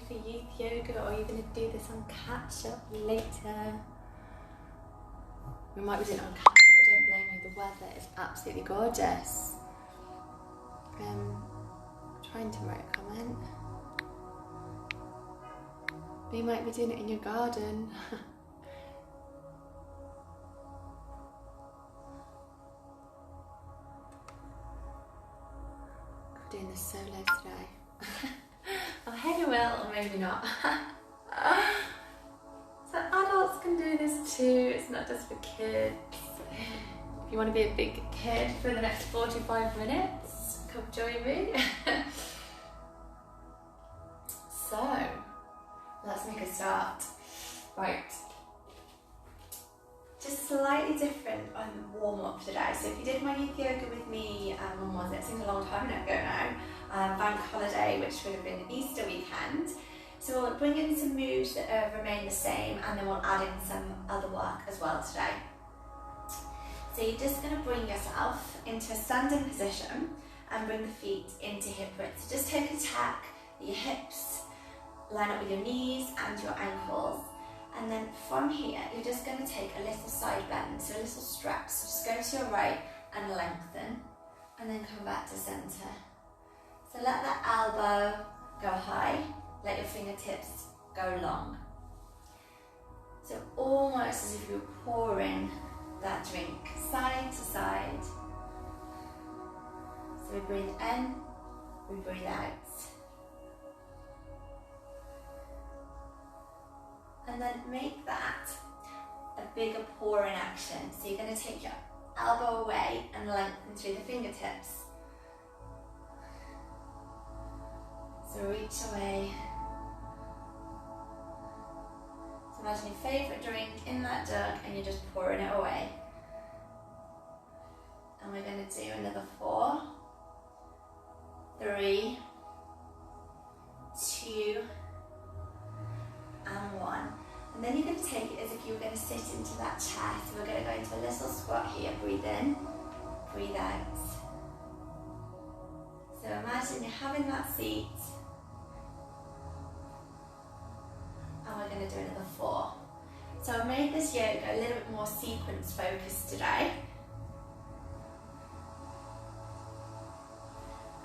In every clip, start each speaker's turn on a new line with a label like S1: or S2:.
S1: for youth yoga, or you're going to do this on catch up later. We might be doing it on catch up, but don't blame me, the weather is absolutely gorgeous. Trying to write a comment. But you might be doing it in your garden. We're doing the solos today. Or maybe we will, or maybe not. So adults can do this too, it's not just for kids. If you want to be a big kid for the next 45 minutes, come join me. So, let's make a start. Right. Just slightly different on the warm up today. So if you did my youth yoga with me, when was it? It seems a long time ago now. Bank holiday, which would have been Easter weekend. So we'll bring in some moves that remain the same, and then we'll add in some other work as well today. So you're just going to bring yourself into a standing position and bring the feet into hip width. So just take a tack at your hips, line up with your knees and your ankles. And then from here, you're just going to take a little side bend, so a little stretch. So just go to your right and lengthen, and then come back to center. So let that elbow go high, let your fingertips go long. So almost as if you're pouring that drink side to side. So we breathe in, we breathe out. And then make that a bigger pouring action. So you're going to take your elbow away and lengthen through the fingertips. So reach away. So imagine your favourite drink in that jug and you're just pouring it away. And we're going to do another 4, 3, 2, and 1. And then you're going to take it as if you were going to sit into that chair. So we're going to go into a little squat here. Breathe in, breathe out. So imagine you're having that seat. And we're going to do another 4. So I've made this yoga a little bit more sequence focused today.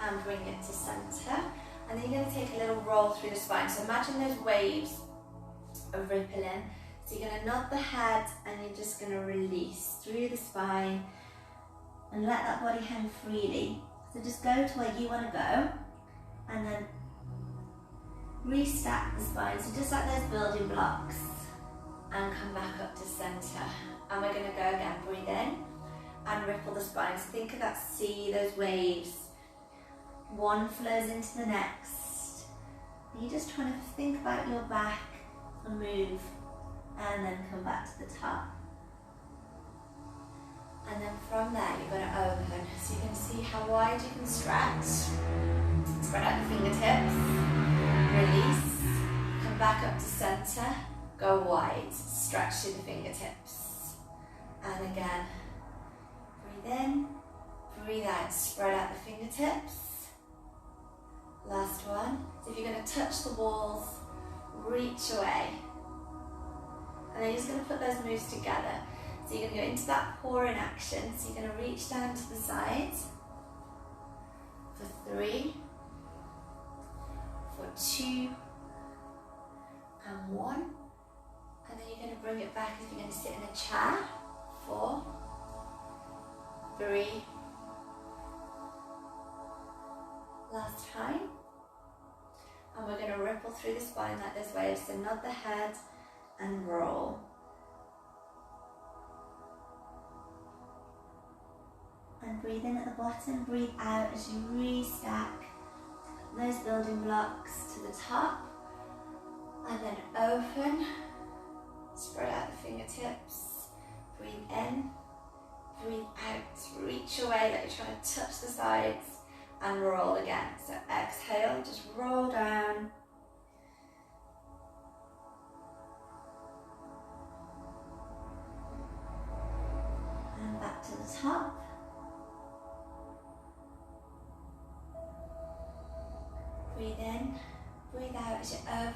S1: And bring it to center. And then you're going to take a little roll through the spine. So imagine those waves of rippling. So you're going to nod the head and you're just going to release through the spine and let that body hang freely. So just go to where you want to go and then restack the spine. So just like those building blocks, and come back up to center. And we're going to go again. Breathe in and ripple the spine. So think of that sea, those waves. One flows into the next. And you're just trying to think about your back and move, and then come back to the top. And then from there you're going to open, so you can see how wide you can stretch. Spread out the fingertips, release, come back up to center, go wide, stretch through the fingertips. And again, breathe in, breathe out, spread out the fingertips. Last one. So if you're going to touch the walls, reach away. And then you're just going to put those moves together. So you're going to go into that pouring action. So you're going to reach down to the sides for 3, for 2, and 1. And then you're going to bring it back as if you're going to sit in a chair. 4, 3. Last time. And we're going to ripple through the spine like those waves. So nod the head and roll. And breathe in at the bottom, breathe out as you restack those building blocks to the top. And then open, spread out the fingertips, breathe in, breathe out, reach away like you're trying to touch the sides, and roll again. So exhale, just roll down. And back to the top. Breathe in, breathe out as you open.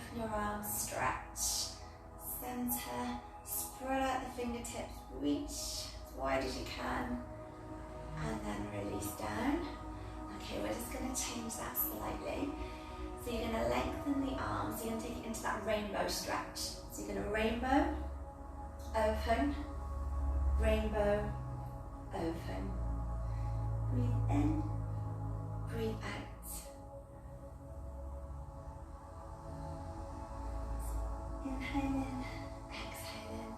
S1: you're going to take it into that rainbow stretch. So you're going to rainbow, open, rainbow, open. Breathe in, breathe out. Inhale in, exhale in.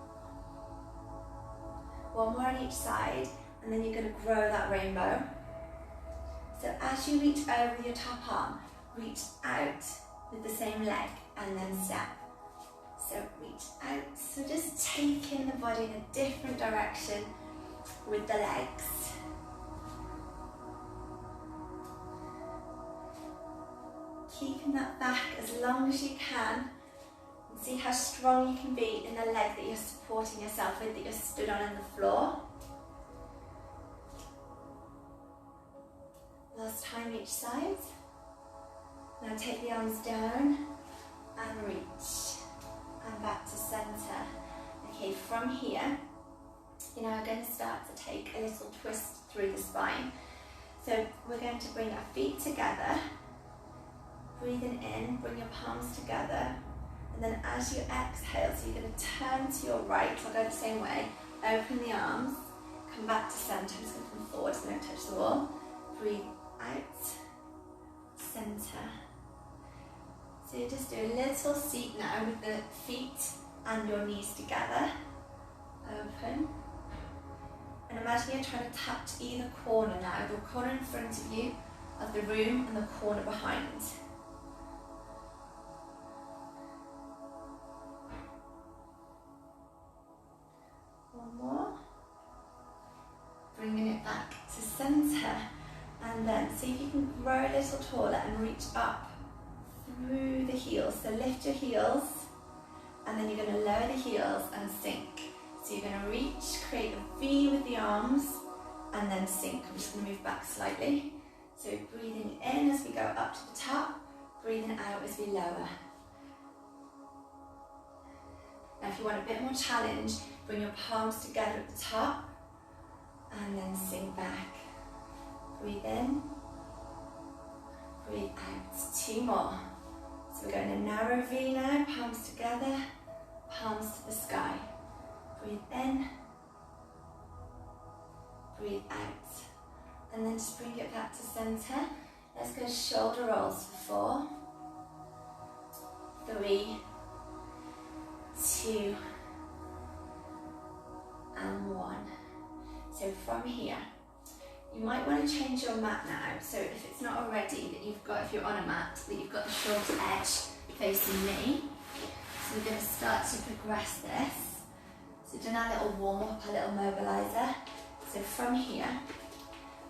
S1: One more on each side, and then you're going to grow that rainbow. So as you reach over your top arm, reach out with the same leg and then step. So reach out. So just taking the body in a different direction with the legs. Keeping that back as long as you can. And see how strong you can be in the leg that you're supporting yourself with, that you're stood on the floor. Last time each side. Now take the arms down and reach. And back to centre. Okay, from here, you're now going to start to take a little twist through the spine. So we're going to bring our feet together. Breathing in, bring your palms together. And then as you exhale, so you're going to turn to your right. I'll go the same way. Open the arms. Come back to centre. I'm just going to come forward so don't touch the wall. Breathe out, centre. So you just do a little seat now with the feet and your knees together. Open. And imagine you're trying to touch either corner now, the corner in front of you, of the room, and the corner behind. One more. Bringing it back to centre. And then see if you can grow a little taller and reach up through the heels. So lift your heels, and then you're going to lower the heels and sink. So you're going to reach, create a V with the arms, and then sink. I'm just going to move back slightly. So breathing in as we go up to the top, breathing out as we lower. Now if you want a bit more challenge, bring your palms together at the top, and then sink back. Breathe in, breathe out. Two more. So we're going a narrow V now, palms together, palms to the sky. Breathe in, breathe out. And then just bring it back to centre. Let's go shoulder rolls for 4, 3, 2, and 1. So from here, you might want to change your mat now. So if it's not already that you've got, if you're on a mat, that you've got the shorter edge facing me. So we're going to start to progress this. So doing our little warm up, a little mobiliser. So from here,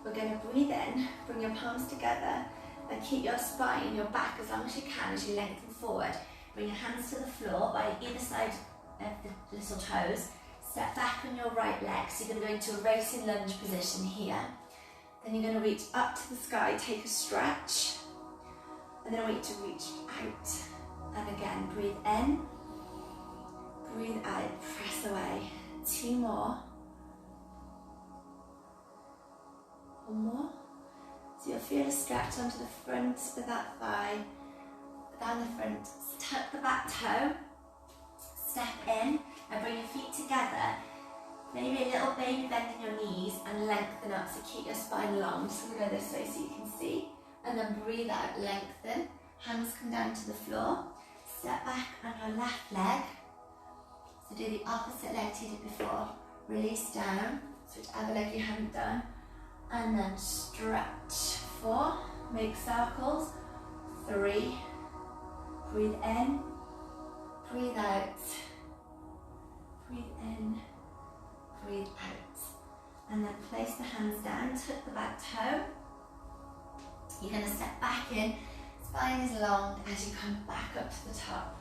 S1: we're going to breathe in, bring your palms together, and keep your spine, your back as long as you can as you lengthen forward. Bring your hands to the floor by either side of the little toes. Step back on your right leg. So you're going to go into a racing lunge position here. Then you're going to reach up to the sky, take a stretch, and then I want you to reach out. And again, breathe in, breathe out, press away. 2 more. 1 more. So you'll feel a stretch onto the front of that thigh, down the front. Tuck the back toe, step in, and bring your feet together. Maybe a little baby bend in your knees and lengthen up, so keep your spine long. So we'll go this way so you can see. And then breathe out, lengthen. Hands come down to the floor. Step back on your left leg. So do the opposite leg to you did before. Release down, so whichever leg you haven't done. And then stretch. 4, make circles. 3, breathe in, breathe out. Breathe in, breathe out. And then place the hands down, tuck the back toe. You're going to step back in, spine is long as you come back up to the top.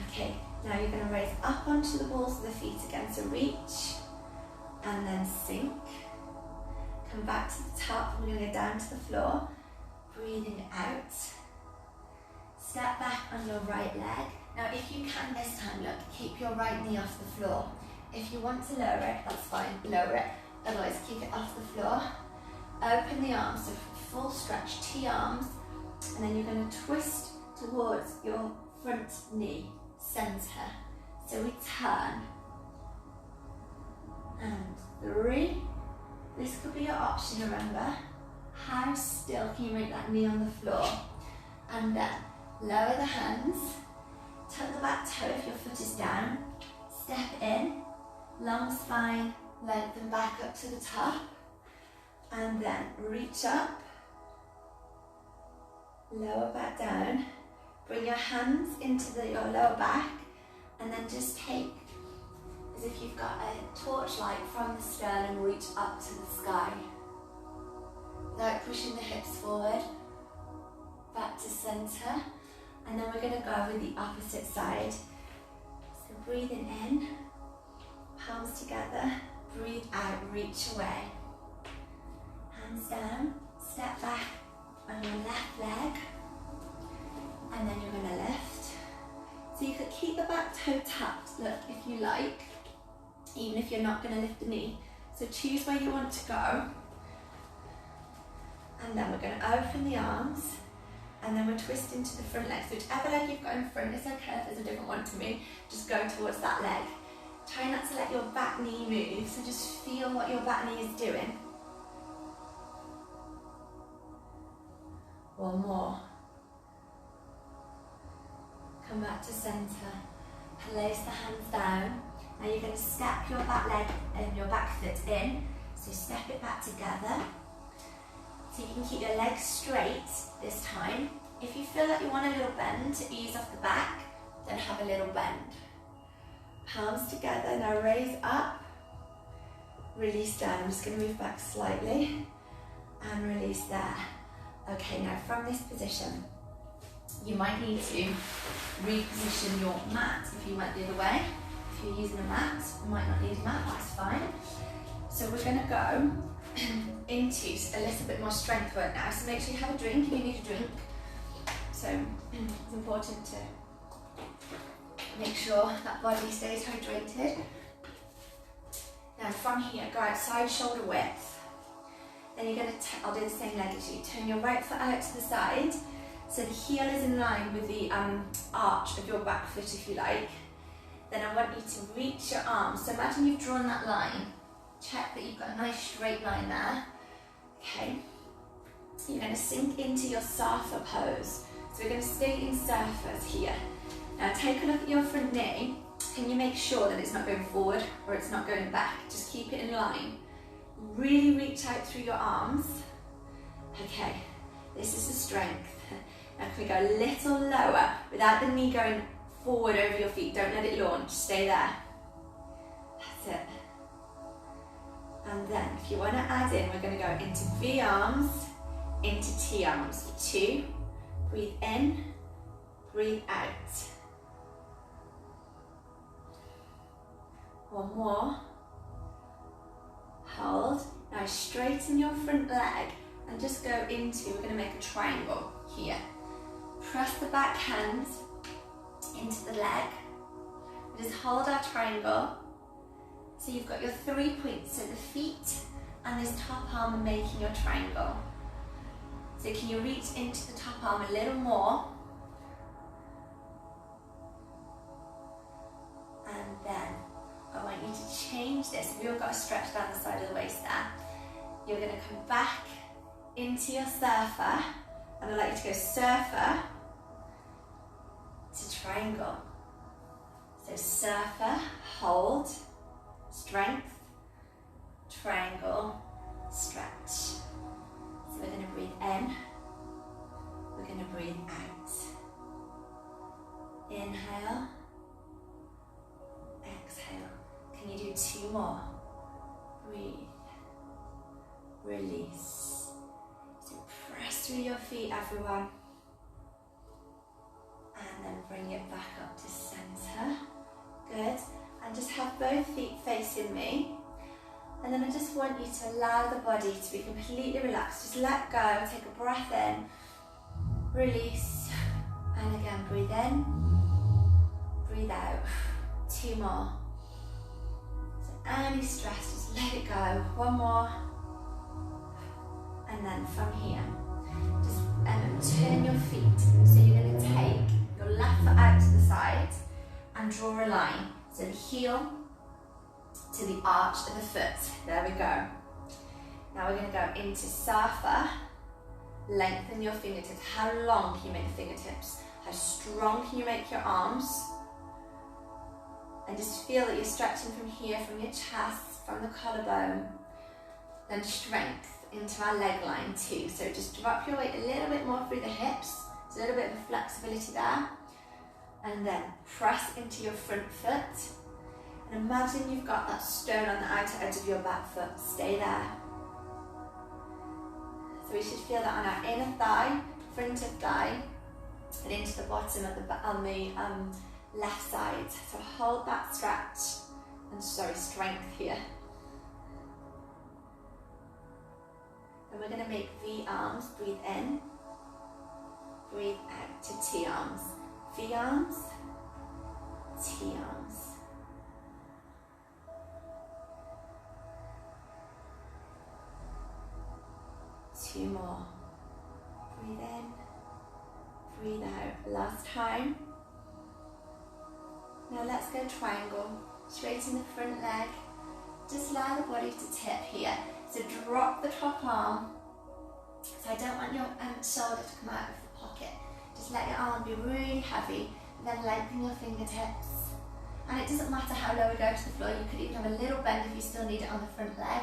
S1: Okay, now you're going to raise up onto the balls of the feet again, so reach, and then sink. Come back to the top, and we're going to go down to the floor. Breathing out. Step back on your right leg. Now if you can this time, look, keep your right knee off the floor. If you want to lower it, that's fine, lower it. Otherwise, keep it off the floor. Open the arms, so full stretch, T arms. And then you're going to twist towards your front knee, centre. So we turn. And 3. This could be your option, remember. How still can you make that knee on the floor? And then lower the hands, tuck the back toe if your foot is down, step in, long spine, lengthen back up to the top, and then reach up, lower back down, bring your hands into your lower back, and then just take, as if you've got a torchlight from the sternum, reach up to the sky, without pushing the hips forward, back to centre, and then we're going to go with the opposite side. So breathing in, palms together, breathe out, reach away. Hands down, step back on your left leg, and then you're going to lift. So you could keep the back toe tapped, look, if you like, even if you're not going to lift the knee. So choose where you want to go. And then we're going to open the arms, and then we'll twist into the front leg. So whichever leg you've got in front, it's okay if there's a different one to me, just go towards that leg. Try not to let your back knee move, so just feel what your back knee is doing. One more. Come back to centre. Place the hands down. Now you're going to step your back leg and your back foot in. So step it back together. So you can keep your legs straight this time. If you feel like you want a little bend to ease off the back, then have a little bend. Palms together, now raise up, release down. I'm just going to move back slightly and release there. Okay, now from this position, you might need to reposition your mat if you went the other way. If you're using a mat, you might not need a mat, that's fine. So we're going to go into a little bit more strength work now, so make sure you have a drink if you need a drink. So it's important to make sure that body stays hydrated. Now from here, go outside shoulder width. Then you're going to, I'll do the same leg as you, turn your right foot out to the side, so the heel is in line with the arch of your back foot if you like. Then I want you to reach your arms, so imagine you've drawn that line. Check that you've got a nice straight line there. Okay, you're going to sink into your Sarfa pose. So we're going to stay in Sarfas here. Now take a look at your front knee. Can you make sure that it's not going forward or it's not going back? Just keep it in line. Really reach out through your arms. Okay, this is the strength. Now can we go a little lower without the knee going forward over your feet? Don't let it launch, stay there. That's it. And then if you want to add in, we're going to go into V arms, into T arms. 2, breathe in, breathe out. One more. Hold. Now straighten your front leg and just go into, we're going to make a triangle here. Press the back hands into the leg. Just hold our triangle. So you've got your 3 points, so the feet and this top arm are making your triangle. So can you reach into the top arm a little more? And then I want you to change this. We've all got to stretch down the side of the waist there. You're going to come back into your surfer, and I'd like you to go surfer to triangle. So surfer, hold, strength, triangle, stretch. So we're going to breathe in, we're going to breathe out. Inhale, exhale. Can you do 2 more? Breathe, release. So press through your feet, everyone. And then bring it back up to center. Good. And just have both feet facing me. And then I just want you to allow the body to be completely relaxed. Just let go, take a breath in, release, and again breathe in, breathe out. 2 more. So any stress, just let it go. 1 more. And then from here, just turn your feet. So you're going to take your left foot out to the side and draw a line. So the heel to the arch of the foot. There we go. Now we're going to go into surfer. Lengthen your fingertips. How long can you make the fingertips? How strong can you make your arms? And just feel that you're stretching from here, from your chest, from the collarbone. Then strength into our leg line too. So just drop your weight a little bit more through the hips. There's a little bit of flexibility there. And then press into your front foot. And imagine you've got that stone on the outer edge of your back foot. Stay there. So we should feel that on our inner thigh, front of thigh, and into the bottom of the left side. So hold that stretch and strength here. And we're going to make V arms. Breathe in, breathe out to T arms. V arms, T arms. Two more. Breathe in, breathe out. Last time. Now let's go triangle. Straighten the front leg. Just allow the body to tip here. So drop the top arm. So I don't want your shoulder to come out of the pocket. Just let your arm be really heavy. And then lengthen your fingertips. And it doesn't matter how low we go to the floor. You could even have a little bend if you still need it on the front leg.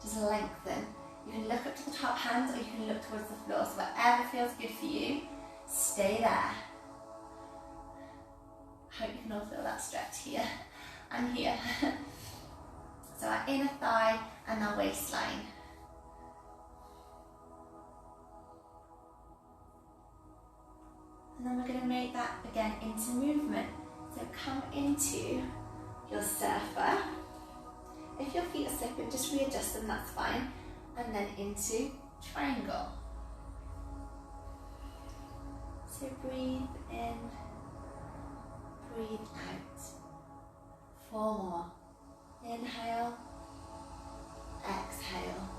S1: Just lengthen. You can look up to the top hands or you can look towards the floor. So whatever feels good for you, stay there. Hope you can all feel that stretch here and here. So our inner thigh and our waistline. And then we're going to make that again into movement. So come into your surfer. If your feet are slipping, just readjust them, that's fine. And then into triangle. So breathe in, breathe out. 4 more. Inhale, exhale.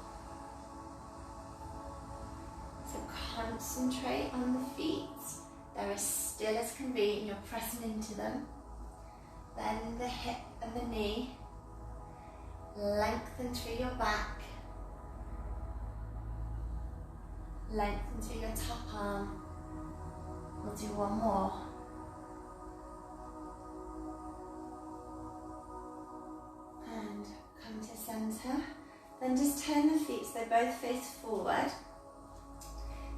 S1: So concentrate on the feet. They're as still as can be and you're pressing into them. Bend the hip and the knee. Lengthen through your back. Lengthen through your top arm. We'll do one more. And come to center. Then just turn the feet so they both face forward.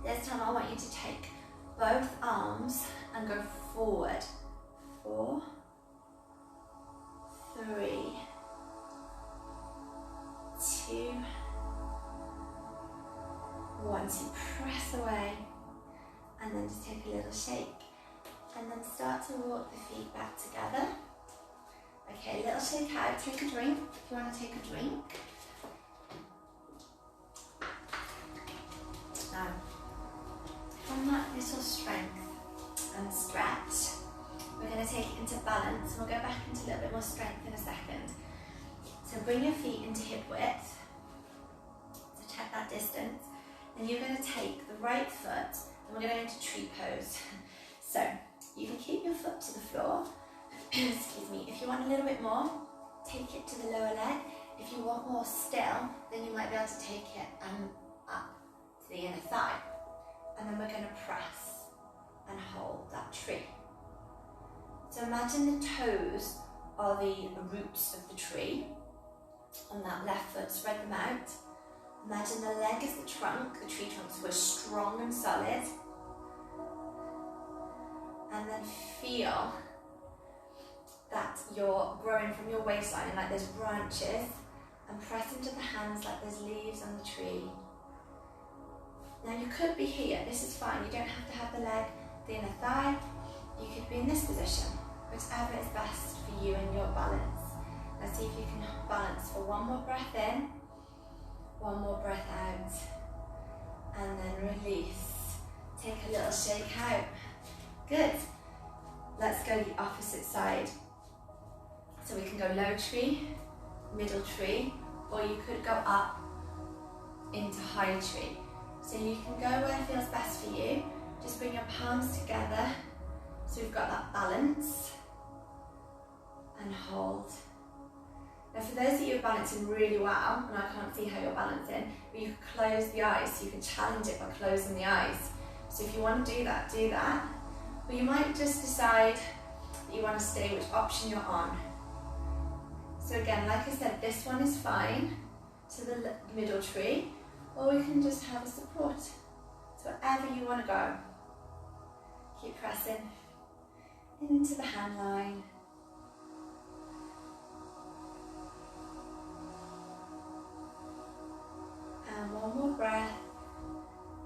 S1: This time I want you to take both arms and go forward. 4, 3, 2, 1. So press away and then just take a little shake and then start to walk the feet back together. Okay, little shake out, take a drink if you want to take a drink. Now, from that little strength and stretch, we're going to take it into balance and we'll go back into a little bit more strength in a second. So bring your feet into hip width, so check that distance. And you're going to take the right foot and we're going to go into tree pose. So you can keep your foot to the floor. Excuse me. If you want a little bit more, take it to the lower leg. If you want more still, then you might be able to take it up to the inner thigh. And then we're going to press and hold that tree. So imagine the toes are the roots of the tree. On that left foot, spread them out. Imagine the leg is the trunk, the tree trunk, so we're strong and solid. And then feel that you're growing from your waistline like there's branches, and press into the hands like there's leaves on the tree. Now you could be here, this is fine, you don't have to have the leg, the inner thigh, you could be in this position, whichever is best for you and your balance. Now see if you can balance for one more breath in, one more breath out, and then release. Take a little shake out. Good. Let's go the opposite side. So we can go low tree, middle tree, or you could go up into high tree. So you can go where it feels best for you. Just bring your palms together. So So we've got that balance and hold. Now for those of you who are balancing really well, and I can't see how you're balancing, but you can close the eyes, so you can challenge it by closing the eyes. So if you want to do that, do that. But you might just decide that you want to stay which option you're on. So again, like I said, this one is fine to the middle tree, or we can just have a support. So wherever you want to go. Keep pressing into the hand line. And one more breath,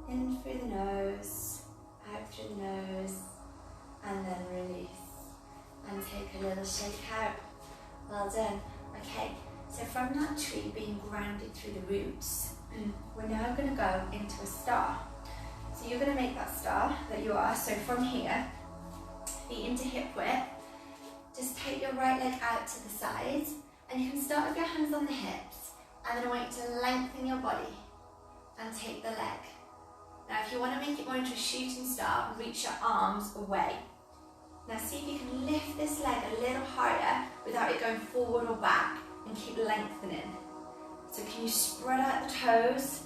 S1: in through the nose, out through the nose, and then release. And take a little shake out. Well done. Okay, so from that tree being grounded through the roots, we're now going to go into a star. So you're going to make that star that you are. So from here, feet into hip width, just take your right leg out to the side, and you can start with your hands on the hips, and then I want you to lengthen your body and take the leg. Now if you want to make it more into a shooting star, reach your arms away. Now see if you can lift this leg a little higher without it going forward or back, and keep lengthening. So can you spread out the toes?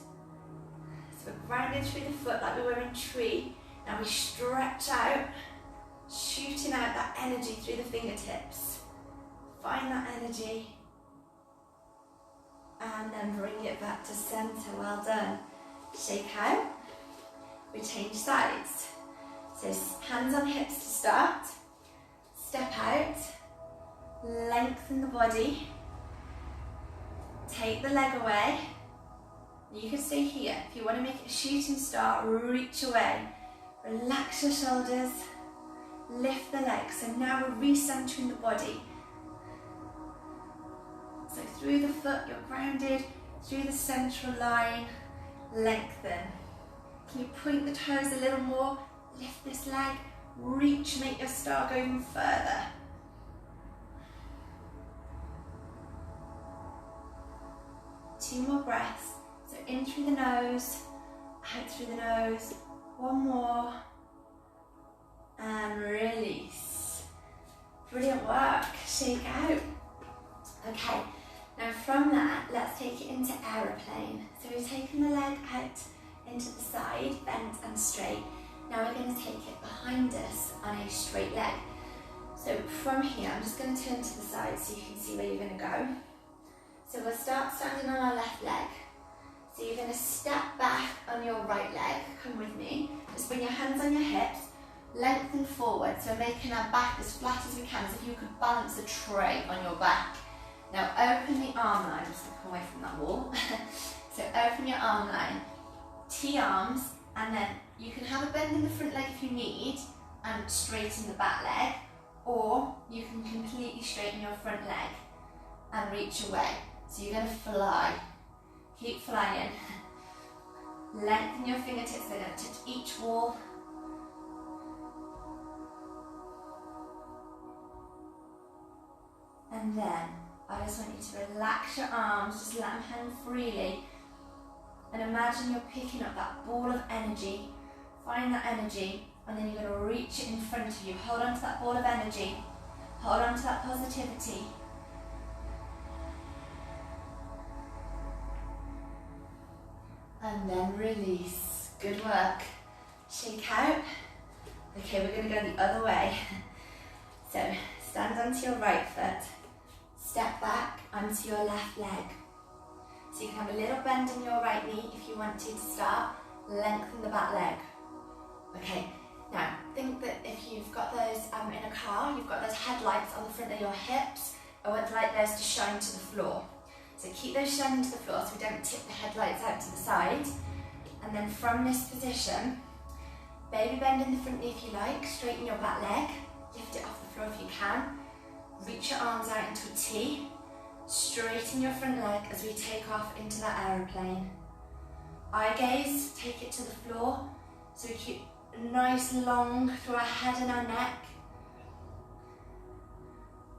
S1: So we're grounded through the foot like we were in tree. Now we stretch out, shooting out that energy through the fingertips. Find that energy. And then bring it back to center. Well done. Shake out. We change sides. So hands on hips to start. Step out. Lengthen the body. Take the leg away. You can stay here. If you want to make it a shooting star, reach away. Relax your shoulders. Lift the legs. So now we're recentering the body. So through the foot, you're grounded, through the central line, lengthen. Can you point the toes a little more? Lift this leg, reach, make your star go even further. Two more breaths. So in through the nose, out through the nose. One more. And release. Brilliant work. Shake out. Okay. Now from that, let's take it into aeroplane. So we've taken the leg out into the side, bent and straight. Now we're going to take it behind us on a straight leg. So from here, I'm just going to turn to the side so you can see where you're going to go. So we'll start standing on our left leg. So you're going to step back on your right leg. Come with me. Just bring your hands on your hips, lengthen forward. So we're making our back as flat as we can, as if you could balance a tray on your back. Now open the arm line, I'm just going to come away from that wall. So open your arm line, T-arms, and then you can have a bend in the front leg if you need, and straighten the back leg, or you can completely straighten your front leg and reach away. So you're going to fly, keep flying. Lengthen your fingertips, they're going to touch each wall. And then I just want you to relax your arms, just let them hang freely, and imagine you're picking up that ball of energy. Find that energy, and then you're going to reach it in front of you. Hold on to that ball of energy, hold on to that positivity. And then release. Good work. Shake out. Okay, we're going to go the other way. So stand onto your right foot. Step back onto your left leg. So you can have a little bend in your right knee if you want to start. Lengthen the back leg. Okay, now think that if you've got those in a car, you've got those headlights on the front of your hips. I would like those to shine to the floor. So keep those shining to the floor so we don't tip the headlights out to the side. And then from this position, baby bend in the front knee if you like, straighten your back leg, lift it off the floor if you can. Reach your arms out into a T, straighten your front leg as we take off into that aeroplane. Eye gaze, take it to the floor, so we keep nice long through our head and our neck.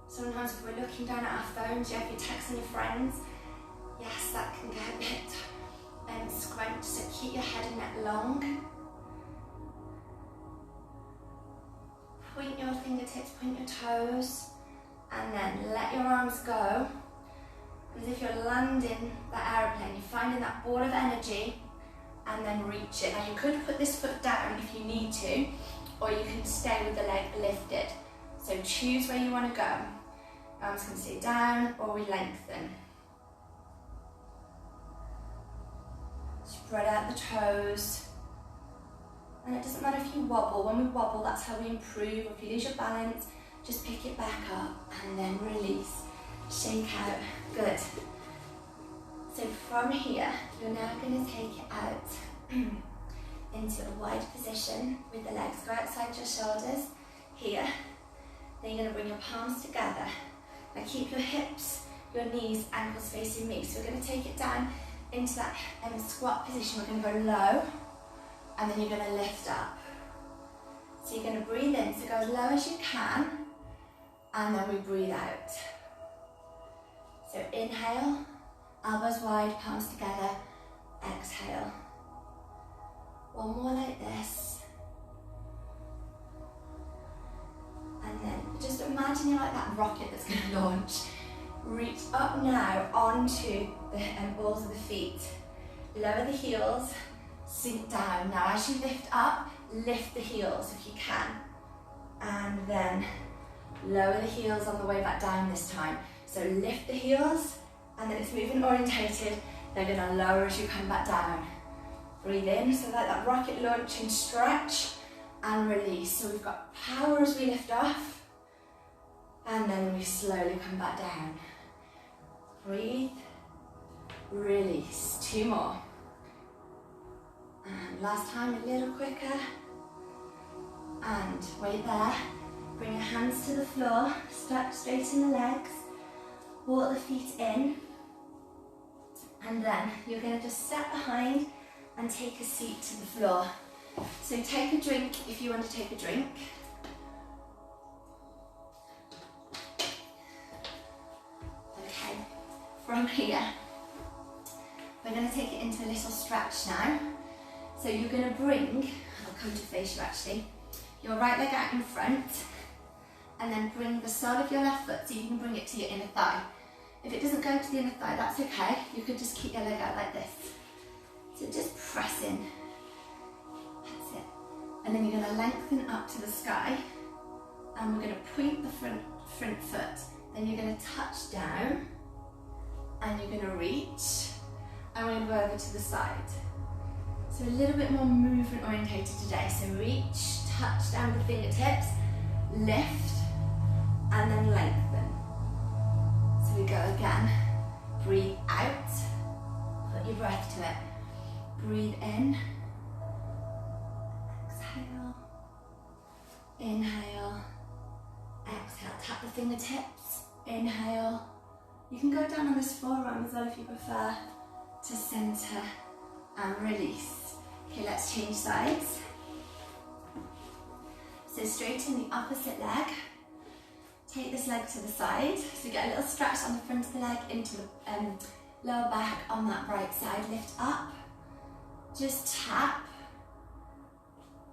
S1: Sometimes if we're looking down at our phones, if you're texting your friends, yes, that can get a bit squenched, so keep your head and neck long. point your fingertips, point your toes, and then let your arms go. As if you're landing that aeroplane, you're finding that ball of energy, and then reach it. Now you could put this foot down if you need to, or you can stay with the leg lifted. So choose where you want to go. Arms can stay down, or we lengthen. Spread out the toes. And it doesn't matter if you wobble. When we wobble, that's how we improve. If you lose your balance, just pick it back up and then release. Shake out. Good. So from here, you're now going to take it out into a wide position with the legs. Go outside your shoulders here. Then you're going to bring your palms together. Now keep your hips, your knees, ankles facing me. So we're going to take it down into that squat position. We're going to go low, and then you're going to lift up. So you're going to breathe in, so go as low as you can, and then we breathe out. So inhale, elbows wide, palms together, exhale. One more like this. And then just imagine you're like that rocket that's going to launch. Reach up now onto the balls of the feet. Lower the heels, sink down. Now as you lift up, lift the heels if you can. And then lower the heels on the way back down this time. So lift the heels, and then it's movement orientated. They're going to lower as you come back down. Breathe in, so like that rocket launch and stretch, and release. So we've got power as we lift off, and then we slowly come back down. Breathe, release. 2 more. And last time, a little quicker. And wait there. Bring your hands to the floor, straighten the legs, walk the feet in, and then you're going to just step behind and take a seat to the floor. So take a drink if you want to take a drink. Okay, from here, we're going to take it into a little stretch now. So you're going to bring, I'll come to face you actually, your right leg out in front, and then bring the sole of your left foot so you can bring it to your inner thigh. If it doesn't go to the inner thigh, that's okay. You could just keep your leg out like this. So just press in. That's it. And then you're going to lengthen up to the sky, and we're going to point the front foot. Then you're going to touch down, and you're going to reach, and we're going to go over to the side. So a little bit more movement orientated today. So reach, touch down with the fingertips, lift, and then lengthen. So we go again. Breathe out, put your breath to it. Breathe in, exhale, inhale, exhale. Tap the fingertips, inhale. You can go down on this forearm as well if you prefer, to center and release. Okay, let's change sides. So straighten the opposite leg. Take this leg to the side. So you get a little stretch on the front of the leg into the lower back on that right side. Lift up. Just tap.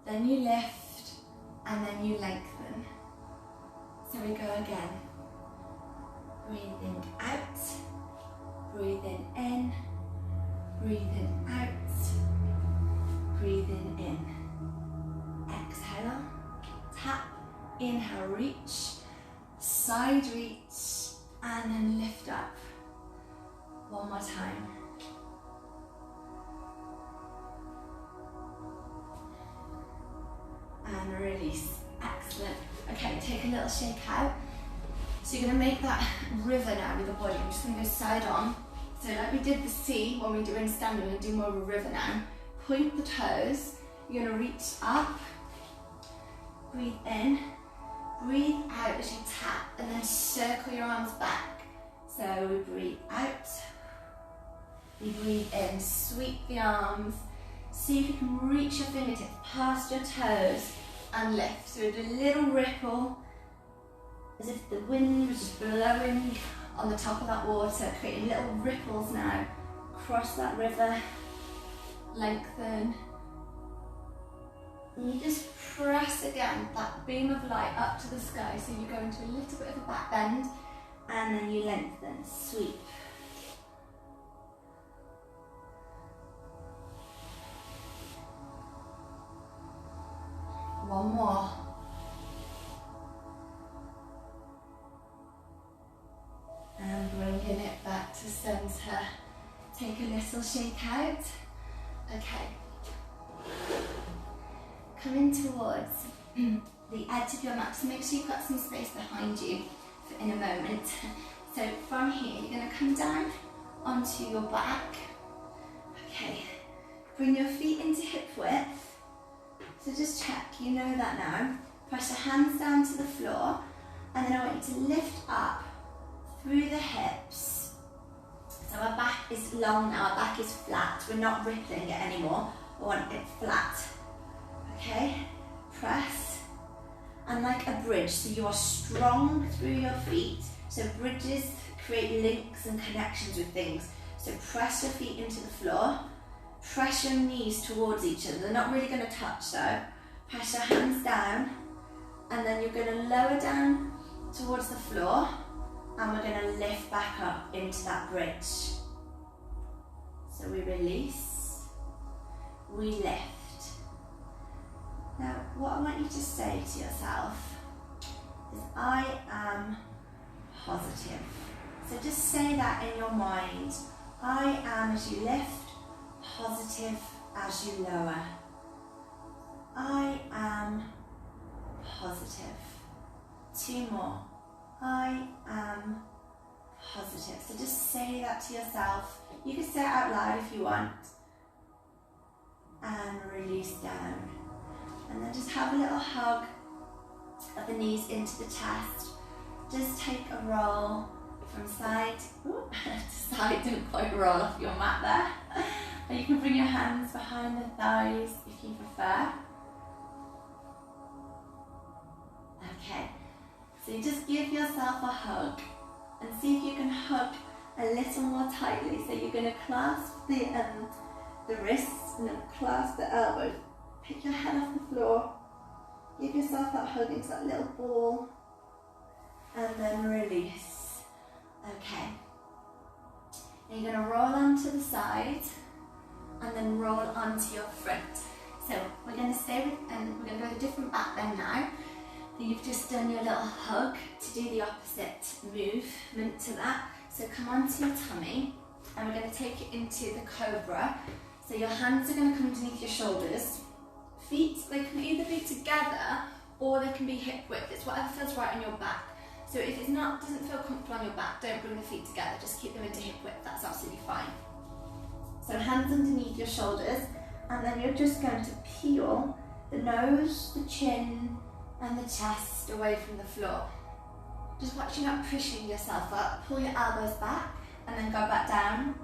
S1: Then you lift. And then you lengthen. So we go again. Breathing out. Breathing in. Breathing out. Breathing in. Exhale. Tap. Inhale, reach. Side reach, and then lift up. One more time. And release. Excellent. Okay, take a little shake out. So you're going to make that river now with the body. I'm just going to go side on. So like we did the C when we were doing standing, we're going to do more of a river now. Point the toes. You're going to reach up. Breathe in. Breathe out as you tap, and then circle your arms back. So we breathe out, we breathe in, sweep the arms. See if you can reach your fingertips past your toes and lift. So we do a little ripple, as if the wind was just blowing on the top of that water, creating little ripples now. Cross that river, lengthen. And you just press again, that beam of light up to the sky, so you go into a little bit of a back bend, and then you lengthen, sweep. One more. And bringing it back to centre. Take a little shake out. Okay. Coming towards the edge of your mat, so make sure you've got some space behind you for in a moment. So from here, you're going to come down onto your back. Okay. Bring your feet into hip width. So just check, you know that now. Press your hands down to the floor, and then I want you to lift up through the hips. So our back is long now, our back is flat. We're not rippling it anymore. I want it flat. Okay, press. And like a bridge, so you are strong through your feet. So bridges create links and connections with things. So press your feet into the floor. Press your knees towards each other. They're not really going to touch though. Press your hands down, and then you're going to lower down towards the floor, and we're going to lift back up into that bridge. So we release, we lift. Now what I want you to say to yourself is, I am positive. So just say that in your mind. I am, as you lift, positive as you lower. I am positive. Two more. I am positive. So just say that to yourself. You can say it out loud if you want. And release down. And then just have a little hug of the knees into the chest. Just take a roll from side to side. Don't quite roll off your mat there. Or you can bring your hands behind the thighs if you prefer. Okay, so you just give yourself a hug and see if you can hug a little more tightly. So you're going to clasp the wrists and then clasp the elbows. Pick your head off the floor. Give yourself that hug into that little ball. And then release. Okay. And you're going to roll onto the side and then roll onto your front. So we're going to stay with, and we're going to go with a different back bend now. So you've just done your little hug to do the opposite movement to that. So come onto your tummy, and we're going to take it into the cobra. So your hands are going to come underneath your shoulders. Feet, they can either be together or they can be hip width. It's whatever feels right on your back. So if it's not, doesn't feel comfortable on your back, don't bring the feet together. Just keep them into hip width. That's absolutely fine. So hands underneath your shoulders, and then you're just going to peel the nose, the chin, and the chest away from the floor. Just watch you not pushing yourself up. Pull your elbows back, and then go back down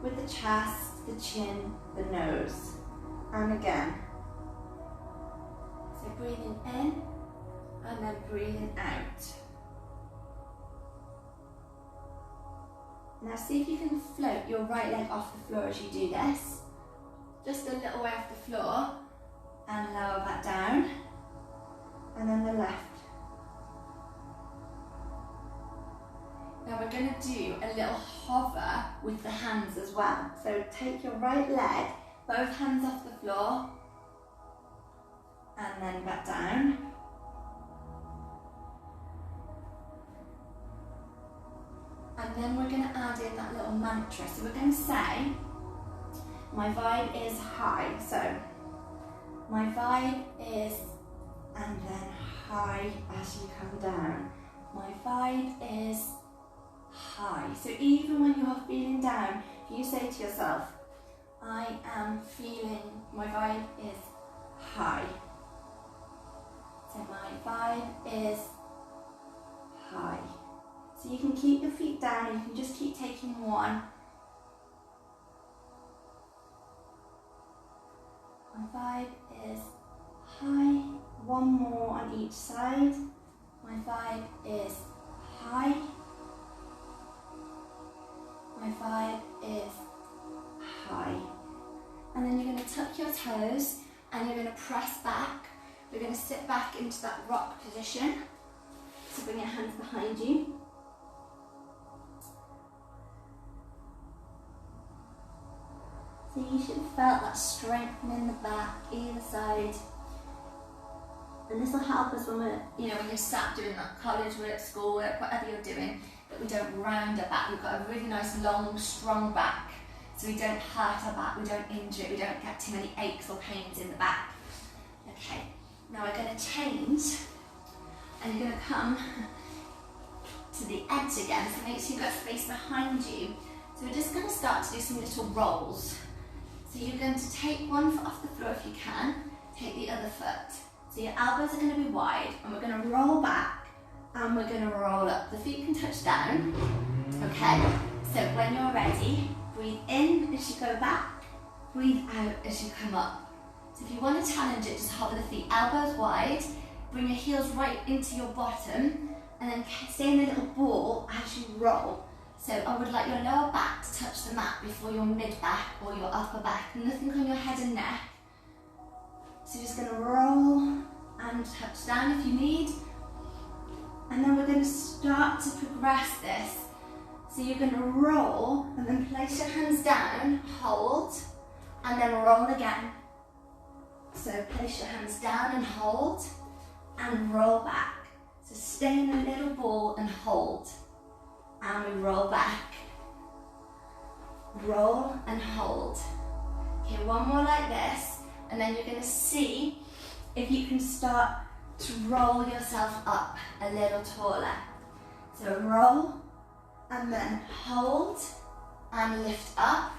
S1: with the chest, the chin, the nose. And again. So breathing in, and then breathing out. Now see if you can float your right leg off the floor as you do this. Just a little way off the floor, and lower back down. And then the left. Now we're going to do a little hover with the hands as well. So take your right leg, both hands off the floor, and then back down. And then we're going to add in that little mantra. So we're going to say, my vibe is high. So my vibe is, and then high as you come down. My vibe is high. So even when you're feeling down, if you say to yourself, I am feeling, my vibe is high. So my vibe is high. So you can keep your feet down, you can just keep taking one. My vibe is high. One more on each side. My vibe is high. My vibe is high. And then you're going to tuck your toes and you're going to press back We're going to sit back into that rock position. So bring your hands behind you. So you should have felt that strengthening the back, either side. And this will help us when we're, when you're sat doing that college work, school work, whatever you're doing, that we don't round our back. We've got a really nice, long, strong back. So we don't hurt our back, we don't injure it, we don't get too many aches or pains in the back. Okay, now we're going to change, and you're going to come to the edge again, so make sure you've got space behind you. So we're just going to start to do some little rolls. So you're going to take one foot off the floor if you can, take the other foot. So your elbows are going to be wide, and we're going to roll back, and we're going to roll up. The feet can touch down, okay? So when you're ready, breathe in as you go back, breathe out as you come up. So if you want to challenge it, just hover the feet, elbows wide, bring your heels right into your bottom, and then stay in a little ball as you roll. So I would like your lower back to touch the mat before your mid-back or your upper back. Nothing on your head and neck. So you're just going to roll and touch down if you need. And then we're going to start to progress this. So you're going to roll and then place your hands down, hold, and then roll again. So place your hands down and hold, and roll back. So stay in a little ball and hold. And we roll back. Roll and hold. Okay, one more like this, and then you're going to see if you can start to roll yourself up a little taller. So roll, and then hold, and lift up,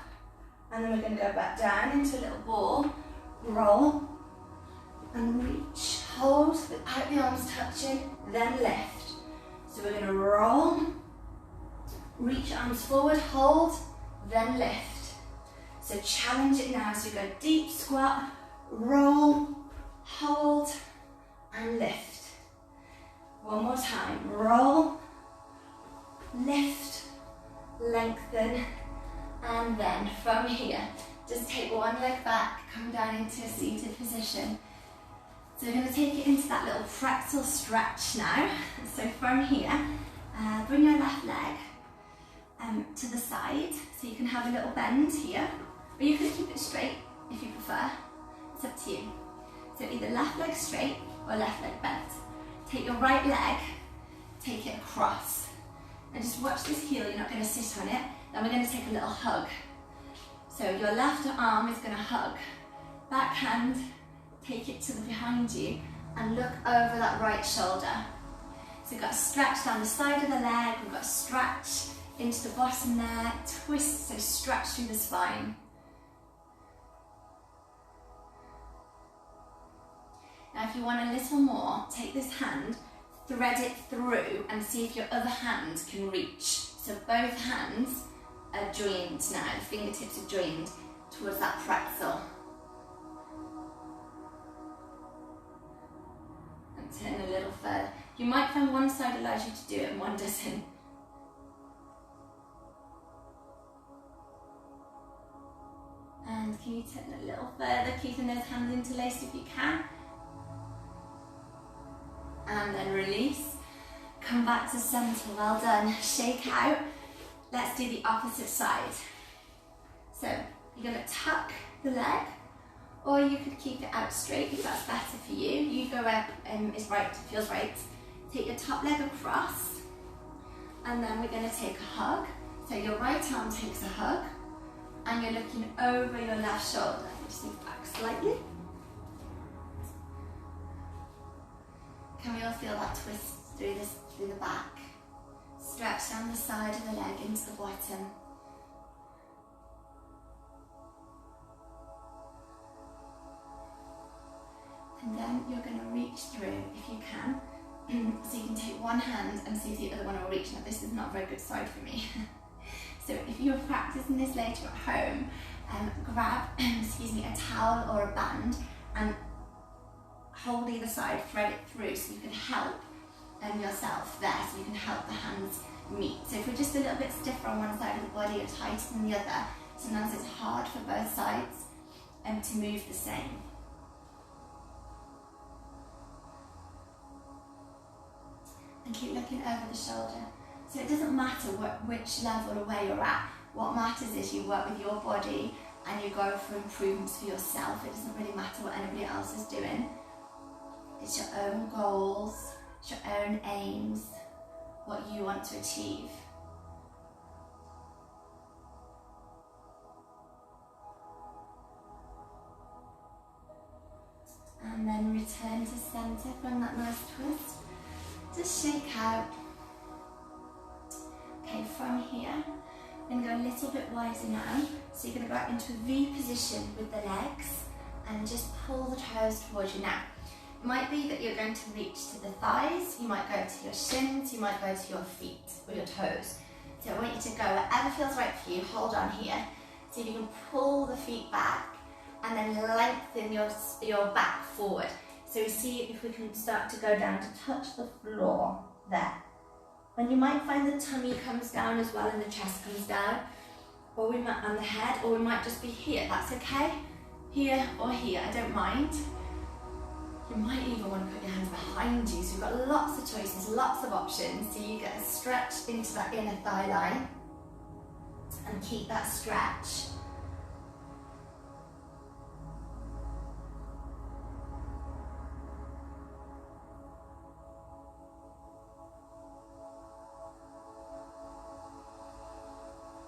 S1: and then we're going to go back down into a little ball, roll, and reach, hold without the arms touching, then lift. So we're going to roll, reach arms forward, hold, then lift. So challenge it now, so you go deep squat, roll, hold, and lift. One more time, roll, lift, lengthen, and then from here, just take one leg back, come down into a seated position. So we're going to take it into that little pretzel stretch now. So from here, bring your left leg to the side, so you can have a little bend here, or you could keep it straight if you prefer. It's up to you. So either left leg straight or left leg bent. Take your right leg, take it across, and just watch this heel, you're not going to sit on it. Then we're going to take a little hug. So your left arm is going to hug, back hand, take it to the behind you, and look over that right shoulder. So we've got a stretch down the side of the leg, we've got a stretch into the bottom there, twist, so stretch through the spine. Now if you want a little more, take this hand, thread it through, and see if your other hand can reach. So both hands are joined now, the fingertips are joined towards that pretzel. And turn a little further. You might find one side allows you to do it and one doesn't. And can you turn a little further, keeping those hands interlaced if you can. And then release. Come back to center, well done. Shake out. Let's do the opposite side. So you're going to tuck the leg, or you could keep it out straight if that's better for you. You go where is right, feels right. Take your top leg across, and then we're going to take a hug. So your right arm takes a hug, and you're looking over your left shoulder. Just move back slightly. Can we all feel that twist through the back? Stretch down the side of the leg into the bottom. And then you're going to reach through if you can. So you can take one hand and see if the other one will reach. Now this is not a very good side for me. So if you're practicing this later at home, grab a towel or a band and hold either side, thread it through so you can help yourself there, so you can help the hands meet. So if we're just a little bit stiffer on one side of the body or tighter than the other, sometimes it's hard for both sides to move the same. keep looking over the shoulder. So it doesn't matter which level or where you're at. What matters is you work with your body and you go for improvements for yourself. It doesn't really matter what anybody else is doing. It's your own goals, it's your own aims, what you want to achieve. And then return to centre from that nice twist. Just shake out. Okay, from here, I'm going to go a little bit wider now. So you're going to go into a V position with the legs and just pull the toes towards you. Now, it might be that you're going to reach to the thighs, you might go to your shins, you might go to your feet or your toes. So I want you to go wherever feels right for you. Hold on here. So you can pull the feet back and then lengthen your back forward. So we see if we can start to go down to touch the floor there. And you might find the tummy comes down as well and the chest comes down, or we might on the head, or we might just be here. That's okay. Here or here, I don't mind. You might even want to put your hands behind you. So you've got lots of choices, lots of options. So you get a stretch into that inner thigh line and keep that stretch.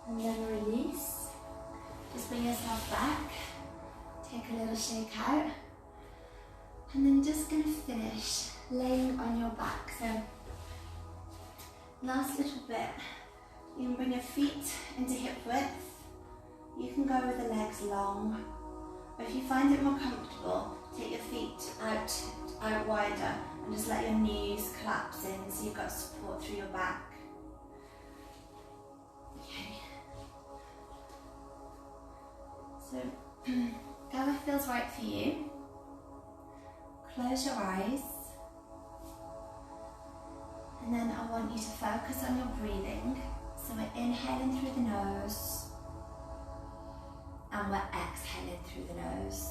S1: And then release. Just bring yourself back. Take a little shake out. And then you're just going to finish laying on your back. So last little bit. You can bring your feet into hip width. You can go with the legs long. Or if you find it more comfortable, take your feet out wider and just let your knees collapse in so you've got support through your back. Okay. So, whatever feels right for you, close your eyes, and then I want you to focus on your breathing. So we're inhaling through the nose, and we're exhaling through the nose.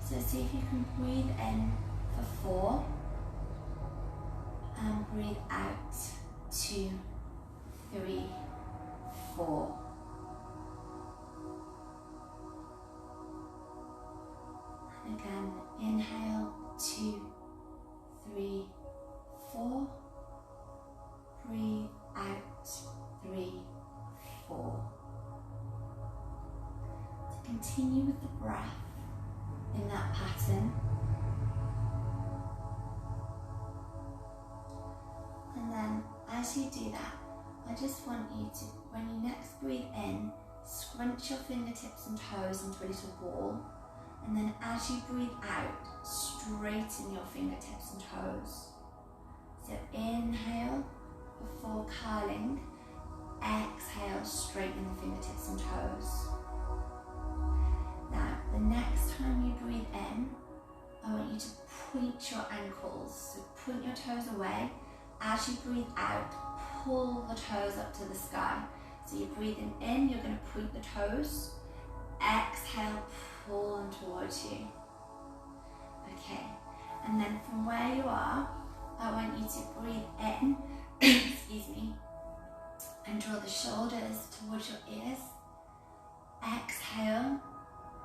S1: So see if you can breathe in for 4, and breathe out 2, 3, 4. And again, inhale 2, 3, 4. Breathe out 3, 4. To continue with the breath in that pattern. And then as you do that, I just want you to, when you next breathe in, scrunch your fingertips and toes into a little ball. And then as you breathe out, straighten your fingertips and toes. So inhale before curling, exhale, straighten the fingertips and toes. Now, the next time you breathe in, I want you to point your ankles. So point your toes away. As you breathe out, pull the toes up to the sky. So you're breathing in, you're going to point the toes. Exhale, pull them towards you. Okay, and then from where you are, I want you to breathe in, excuse me, and draw the shoulders towards your ears. Exhale,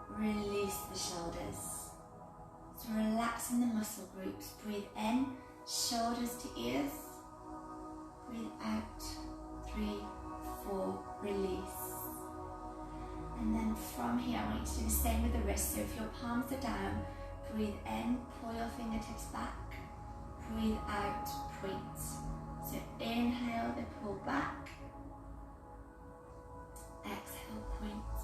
S1: release the shoulders. So relaxing the muscle groups. Breathe in, shoulders to ears. Breathe out, 3, 4, release. And then from here, I want you to do the same with the wrists. So if your palms are down, breathe in, pull your fingertips back. Breathe out, point. So inhale, they pull back. Exhale, point.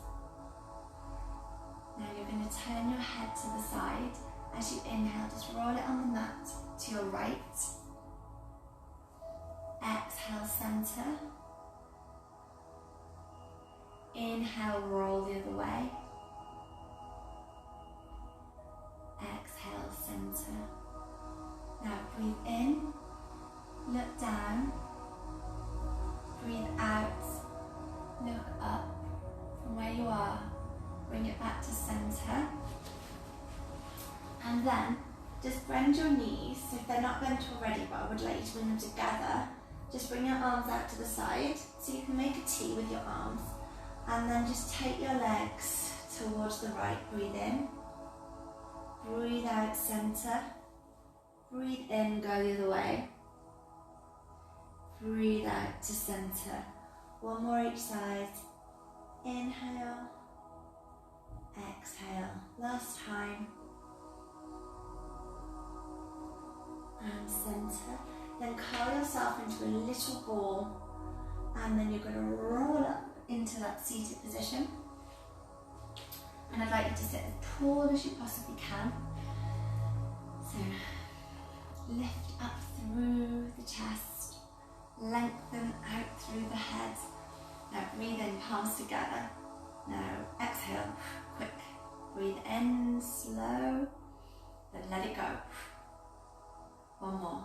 S1: Now you're going to turn your head to the side. As you inhale, just roll it on the mat to your right. Exhale, center. Inhale, roll the other way. Exhale, center. Now breathe in, look down, breathe out, look up. From where you are, bring it back to center. And then Just bend your knees, so if they're not bent already, but I would like you to bring them together. Just bring your arms out to the side, so you can make a T with your arms. And then just take your legs towards the right, breathe in. Breathe out, center. Breathe in, go the other way. Breathe out to center. One more each side. Inhale. Exhale. Last time. And center. Then curl yourself into a little ball. And then you're going to roll up into that seated position. And I'd like you to sit as tall as you possibly can. So lift up through the chest, lengthen out through the head. Now breathe in, palms together. Now exhale, quick. Breathe in, slow, then let it go. One more.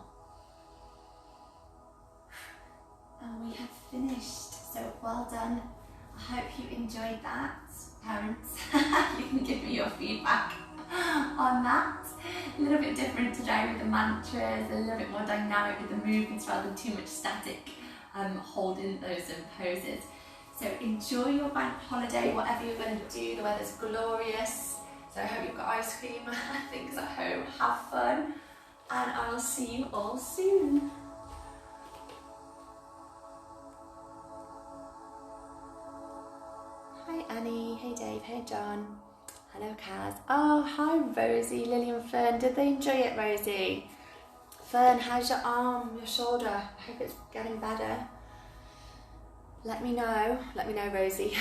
S1: And we have finished, so well done. I hope you enjoyed that. Parents, you can give me your feedback on that. A little bit different today with the mantras, a little bit more dynamic with the movements rather than too much static holding those poses. So enjoy your bank holiday, whatever you're going to do. The weather's glorious, so I hope you've got ice cream and things at home. Have fun, and I will see you all soon. Hi Annie, hey Dave, hey John, hello Kaz. Oh, hi Rosie, Lily and Fern. Did they enjoy it, Rosie? Fern, how's your arm, your shoulder? I hope it's getting better. Let me know, Rosie.